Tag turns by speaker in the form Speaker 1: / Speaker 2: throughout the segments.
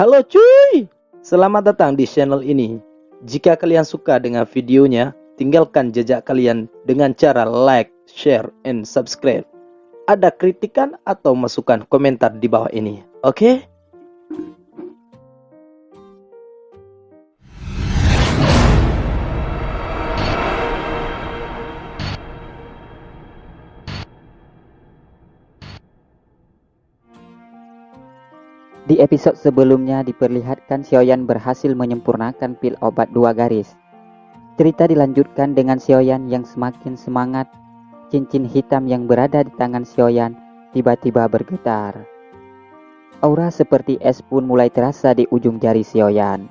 Speaker 1: Halo cuy, selamat datang di channel ini. Jika kalian suka dengan videonya, tinggalkan jejak kalian dengan cara like, share, and subscribe. Ada kritikan atau masukan komentar di bawah ini, oke?
Speaker 2: Di episode sebelumnya diperlihatkan Xiaoyan berhasil menyempurnakan pil obat 2 garis. Cerita dilanjutkan dengan Xiaoyan yang semakin semangat. Cincin hitam yang berada di tangan Xiaoyan tiba-tiba bergetar. Aura seperti es pun mulai terasa di ujung jari Xiaoyan.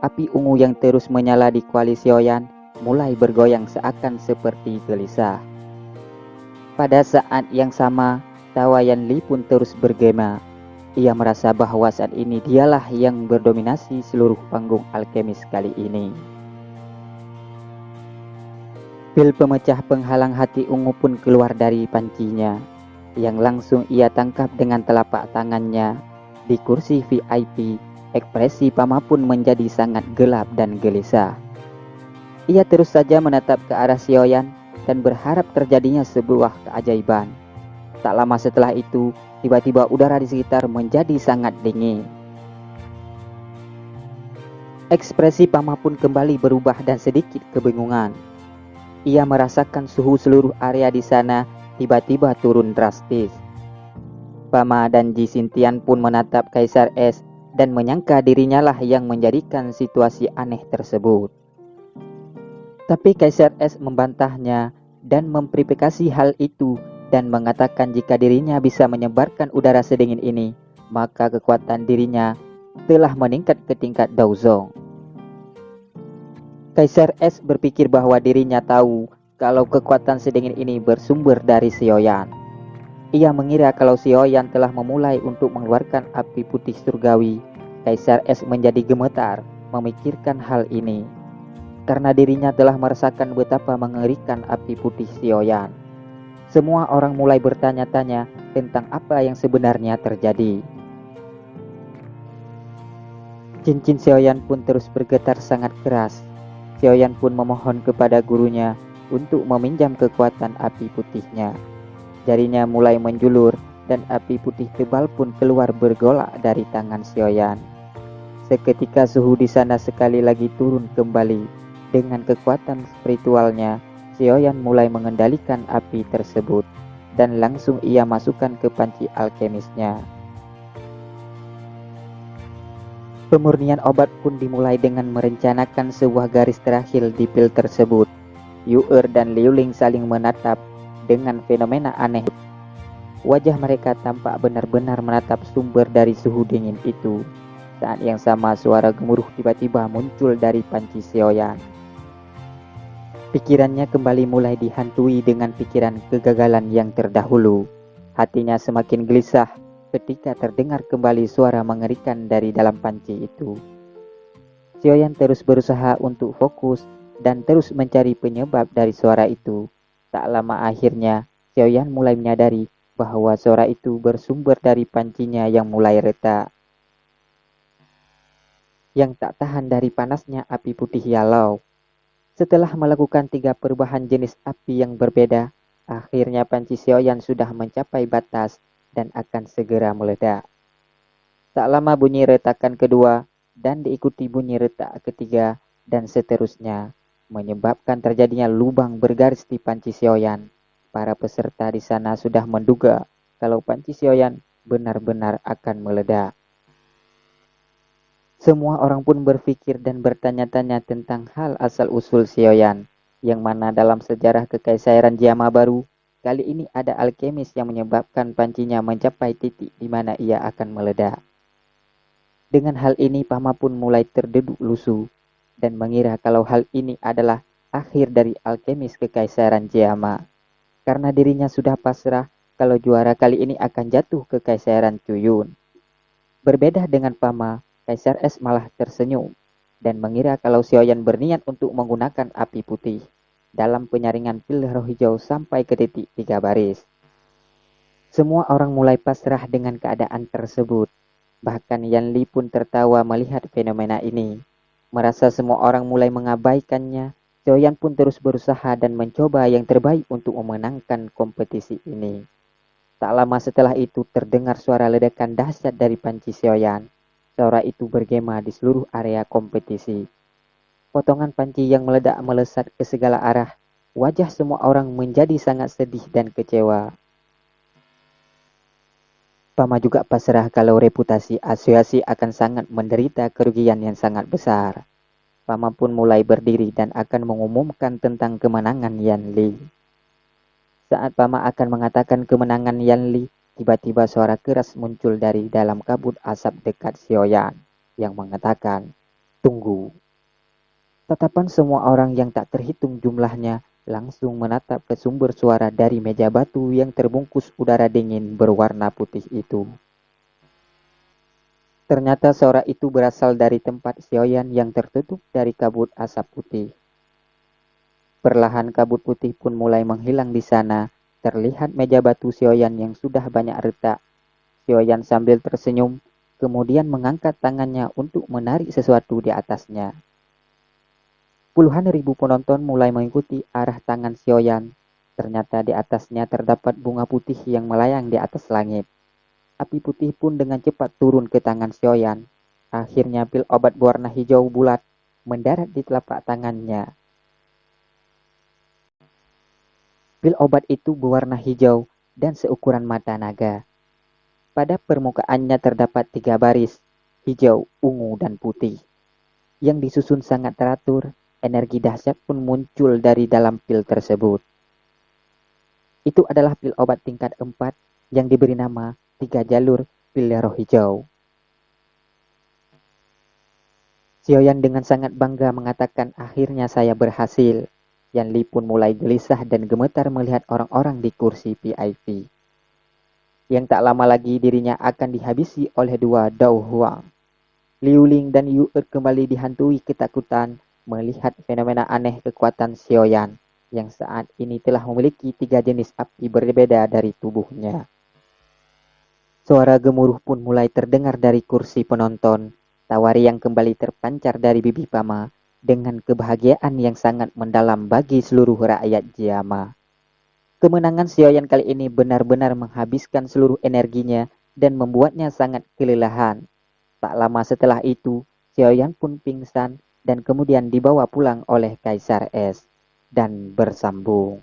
Speaker 2: Api ungu yang terus menyala di kuali Xiaoyan mulai bergoyang seakan seperti gelisah. Pada saat yang sama, tawa Yan Li pun terus bergema. Ia merasa bahwa saat ini dialah yang berdominasi seluruh panggung alkemis kali ini. Pil pemecah penghalang hati ungu pun keluar dari pancinya, yang langsung ia tangkap dengan telapak tangannya. Di kursi VIP, ekspresi Pama pun menjadi sangat gelap dan gelisah. Ia terus saja menatap ke arah Xiaoyan dan berharap terjadinya sebuah keajaiban. Tak lama setelah itu, tiba-tiba udara di sekitar menjadi sangat dingin. Ekspresi Pama pun kembali berubah dan sedikit kebingungan. Ia merasakan suhu seluruh area di sana tiba-tiba turun drastis. Pama dan Ji Xintian pun menatap Kaisar Es dan menyangka dirinya lah yang menjadikan situasi aneh tersebut. Tapi Kaisar Es membantahnya dan memverifikasi hal itu dan mengatakan jika dirinya bisa menyebarkan udara sedingin ini, maka kekuatan dirinya telah meningkat ke tingkat Daozong. Kaisar Es berpikir bahwa dirinya tahu kalau kekuatan sedingin ini bersumber dari Xiaoyan. Ia mengira kalau Xiaoyan telah memulai untuk mengeluarkan api putih surgawi. Kaisar Es menjadi gemetar memikirkan hal ini, karena dirinya telah merasakan betapa mengerikan api putih Xiaoyan. Semua orang mulai bertanya-tanya tentang apa yang sebenarnya terjadi. Cincin Xiaoyan pun terus bergetar sangat keras. Xiaoyan pun memohon kepada gurunya untuk meminjam kekuatan api putihnya. Jarinya mulai menjulur dan api putih tebal pun keluar bergolak dari tangan Xiaoyan. Seketika suhu di sana sekali lagi turun kembali. Dengan kekuatan spiritualnya, Xiaoyan mulai mengendalikan api tersebut dan langsung ia masukkan ke panci alkemisnya. Pemurnian obat pun dimulai dengan merencanakan sebuah garis terakhir di pil tersebut. Yu Er dan Liu Ling saling menatap dengan fenomena aneh. Wajah mereka tampak benar-benar menatap sumber dari suhu dingin itu. Saat yang sama suara gemuruh tiba-tiba muncul dari panci Xiaoyan. Pikirannya kembali mulai dihantui dengan pikiran kegagalan yang terdahulu. Hatinya semakin gelisah ketika terdengar kembali suara mengerikan dari dalam panci itu. Xiaoyan terus berusaha untuk fokus dan terus mencari penyebab dari suara itu. Tak lama akhirnya, Xiaoyan mulai menyadari bahwa suara itu bersumber dari pancinya yang mulai retak, yang tak tahan dari panasnya api putih yalau. Setelah melakukan 3 perubahan jenis api yang berbeda, akhirnya panci Xiaoyan sudah mencapai batas dan akan segera meledak. Tak lama bunyi retakan kedua dan diikuti bunyi retak ketiga dan seterusnya, menyebabkan terjadinya lubang bergaris di panci Xiaoyan. Para peserta di sana sudah menduga kalau panci Xiaoyan benar-benar akan meledak. Semua orang pun berpikir dan bertanya-tanya tentang hal asal-usul Xiaoyan, yang mana dalam sejarah Kekaisaran Jiama baru, kali ini ada alkemis yang menyebabkan pancinya mencapai titik di mana ia akan meledak. Dengan hal ini Pama pun mulai terduduk lusuh dan mengira kalau hal ini adalah akhir dari alkemis Kekaisaran Jiama, karena dirinya sudah pasrah kalau juara kali ini akan jatuh ke Kekaisaran Cuyun. Berbeda dengan Pama, Kaisar Es malah tersenyum dan mengira kalau Xiaoyan berniat untuk menggunakan api putih dalam penyaringan pil roh hijau sampai ke titik 3 baris. Semua orang mulai pasrah dengan keadaan tersebut. Bahkan Yan Li pun tertawa melihat fenomena ini. Merasa semua orang mulai mengabaikannya, Xiaoyan pun terus berusaha dan mencoba yang terbaik untuk memenangkan kompetisi ini. Tak lama setelah itu terdengar suara ledakan dahsyat dari panci Xiaoyan. Suara itu bergema di seluruh area kompetisi. Potongan panci yang meledak melesat ke segala arah. Wajah semua orang menjadi sangat sedih dan kecewa. Pama juga pasrah kalau reputasi asosiasi akan sangat menderita kerugian yang sangat besar. Pama pun mulai berdiri dan akan mengumumkan tentang kemenangan Yan Li. Saat Pama akan mengatakan kemenangan Yan Li, tiba-tiba suara keras muncul dari dalam kabut asap dekat Xiaoyan yang mengatakan, "Tunggu." Tatapan semua orang yang tak terhitung jumlahnya langsung menatap ke sumber suara dari meja batu yang terbungkus udara dingin berwarna putih itu. Ternyata suara itu berasal dari tempat Xiaoyan yang tertutup dari kabut asap putih. Perlahan kabut putih pun mulai menghilang di sana. Terlihat meja batu Xiaoyan yang sudah banyak retak. Xiaoyan sambil tersenyum, kemudian mengangkat tangannya untuk menarik sesuatu di atasnya. Puluhan ribu penonton mulai mengikuti arah tangan Xiaoyan. Ternyata di atasnya terdapat bunga putih yang melayang di atas langit. Api putih pun dengan cepat turun ke tangan Xiaoyan. Akhirnya pil obat berwarna hijau bulat mendarat di telapak tangannya. Pil obat itu berwarna hijau dan seukuran mata naga. Pada permukaannya terdapat 3 baris, hijau, ungu, dan putih. Yang disusun sangat teratur. Energi dahsyat pun muncul dari dalam pil tersebut. Itu adalah pil obat tingkat 4 yang diberi nama 3 jalur pil roh hijau. Xiaoyan dengan sangat bangga mengatakan akhirnya saya berhasil. Yan Li pun mulai gelisah dan gemetar melihat orang-orang di kursi VIP. Yang tak lama lagi dirinya akan dihabisi oleh 2 Dao Huang. Liu Ling dan Yu Er kembali dihantui ketakutan melihat fenomena aneh kekuatan Xiaoyan yang saat ini telah memiliki 3 jenis api berbeda dari tubuhnya. Suara gemuruh pun mulai terdengar dari kursi penonton. Tawari yang kembali terpancar dari bibi Pama dengan kebahagiaan yang sangat mendalam bagi seluruh rakyat Jiama. Kemenangan Xiaoyan kali ini benar-benar menghabiskan seluruh energinya dan membuatnya sangat kelelahan. Tak lama setelah itu, Xiaoyan pun pingsan dan kemudian dibawa pulang oleh Kaisar Es dan bersambung.